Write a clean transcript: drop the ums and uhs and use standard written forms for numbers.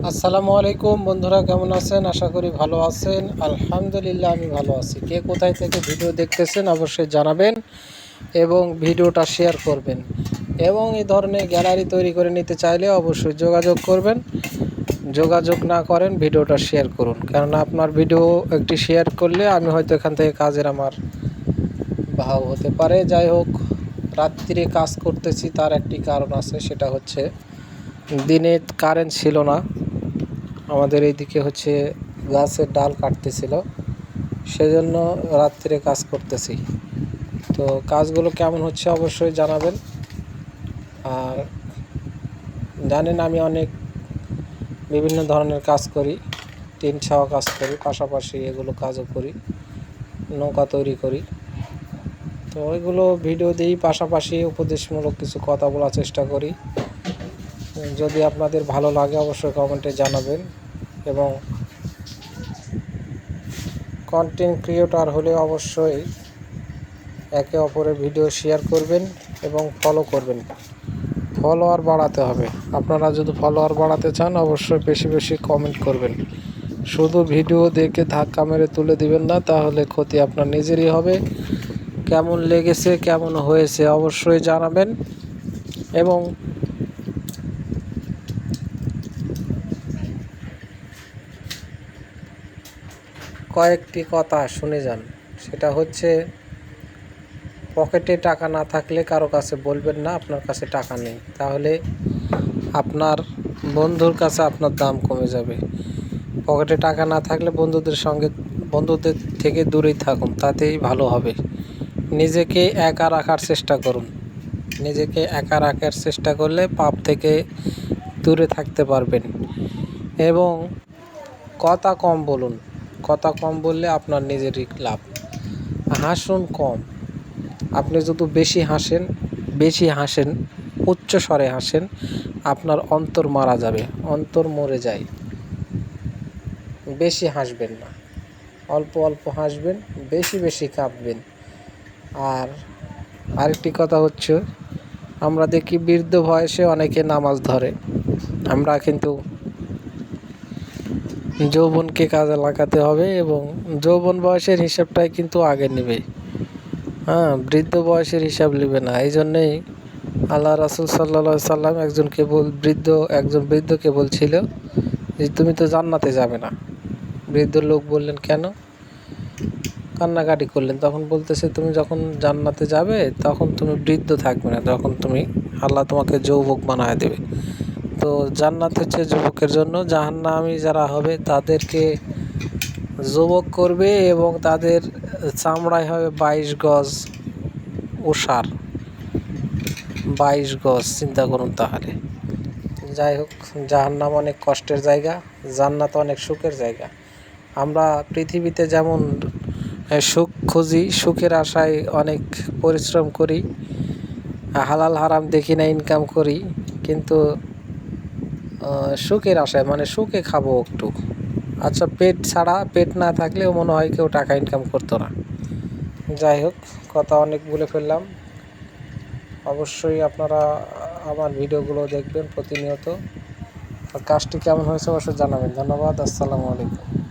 আসসালামু আলাইকুম বন্ধুরা, কেমন আছেন? আশা করি ভালো আছেন। আলহামদুলিল্লাহ, আমি ভালো আছি। কে কোথায় থেকে ভিডিও দেখতেছেন অবশ্যই জানাবেন এবং ভিডিওটা শেয়ার করবেন। এবং এই ধরনের গ্যালারি তৈরি করে নিতে চাইলে অবশ্যই যোগাযোগ করবেন। যোগাযোগ না করেন, ভিডিওটা শেয়ার করুন, কারণ আপনার ভিডিও একটি শেয়ার করলে আমি হয়তো এখান থেকে কাজের আমার ভাও হতে পারে। যাই হোক, রাত্রিরে কাজ করতেছি, তার একটি কারণ আছে, সেটা হচ্ছে দিনে কারেন্ট ছিল না। আমাদের এইদিকে গাছের ডাল কাটতেছিল, সেজন্য রাত্রে কাজ করতেছি। তো কাজগুলো কেমন হচ্ছে অবশ্যই জানাবেন। আর জানেন, আমি অনেক বিভিন্ন ধরনের কাজ করি, টিন ছাওয়া কাজ করি, পাশাপাশি এগুলো কাজও করি, নৌকা তৈরি করি। তো ওইগুলো ভিডিও দিই, পাশাপাশি উপদেশমূলক কিছু কথা বলার চেষ্টা করি। যদি আপনাদের ভালো লাগে অবশ্যই কমেন্টে জানাবেন। এবং কন্টেন্ট ক্রিয়েটর হলে অবশ্যই একে অপরের ভিডিও শেয়ার করবেন এবং ফলো করবেন। ফলোয়ার বাড়াতে হবে। আপনারা যদি ফলোয়ার বাড়াতে চান অবশ্যই বেশি বেশি কমেন্ট করবেন। শুধু ভিডিও দেখে ধাক্কা মেরে তুলে দিবেন না, তাহলে ক্ষতি আপনার নিজেরই হবে। কেমন লেগেছে, কেমন হয়েছে অবশ্যই জানাবেন। এবং কয়েকটি কথা শুনে যান। সেটা হচ্ছে, পকেটে টাকা না থাকলে কারো কাছে বলবেন না আপনার কাছে টাকা নেই, তাহলে আপনার বন্ধুর কাছে আপনার দাম কমে যাবে। পকেটে টাকা না থাকলে বন্ধুদের থেকে দূরেই থাকুন, তাতেই ভালো হবে। নিজেকে একা রাখার চেষ্টা করুন। নিজেকে একা রাখার চেষ্টা করলে পাপ থেকে দূরে থাকতে পারবেন। এবং কথা কম বলুন। কথা কম বললে আপনার নিজেরই লাভ। হাসুন কম। আপনি যদি বেশি হাসেন, উচ্চ স্বরে হাসেন, আপনার অন্তর মারা যাবে, অন্তর মরে যায়। বেশি হাসবেন না, অল্প অল্প হাসবেন, বেশি বেশি কাঁদবেন। আর আরেকটি কথা হচ্ছে, আমরা দেখি বৃদ্ধ বয়সে অনেকে নামাজ ধরে। আমরা কিন্তু যৌবনকে কাজে লাগাতে হবে এবং যৌবন বয়সের হিসাবটাই কিন্তু আগে নেবে। বৃদ্ধ বয়সের হিসাব নেবে না। এই জন্যেই আল্লাহ রাসূল সাল্লাল্লাহু আলাইহি সাল্লাম একজন বৃদ্ধকে বলছিল যে, তুমি তো জান্নাতে যাবে না। বৃদ্ধ লোক বললেন, কেন? কান্নাকাটি করলেন। তখন বলতেছে, তুমি যখন জান্নাতে যাবে তখন তুমি বৃদ্ধ থাকবে না, তখন আল্লাহ তোমাকে যুবক বানায় দেবে। তো জান্নাত হচ্ছে যুবকের জন্য, জাহান্নামী যারা হবে তাদেরকে যুবক করবে এবং তাদের চামড়ায় হবে 22 গজ ওসার। 22 গজ, চিন্তা করুন তাহলে। যাই হোক, জাহান্নাম অনেক কষ্টের জায়গা, জান্নাত অনেক সুখের জায়গা। আমরা পৃথিবীতে যেমন সুখ খুঁজি, সুখের আশায় অনেক পরিশ্রম করি, হালাল হারাম দেখি না, ইনকাম করি, কিন্তু সুখের আশায়, মানে সুখে খাবো একটু। আচ্ছা, পেট না থাকলেও মনে হয় কেউ টাকা ইনকাম করতো না। যাই হোক, কথা অনেক বলে ফেললাম। অবশ্যই আপনারা আমার ভিডিওগুলো দেখবেন প্রতিনিয়ত। আর কাজটি কেমন হয়েছে অবশ্যই জানাবেন। ধন্যবাদ। আসসালামু আলাইকুম।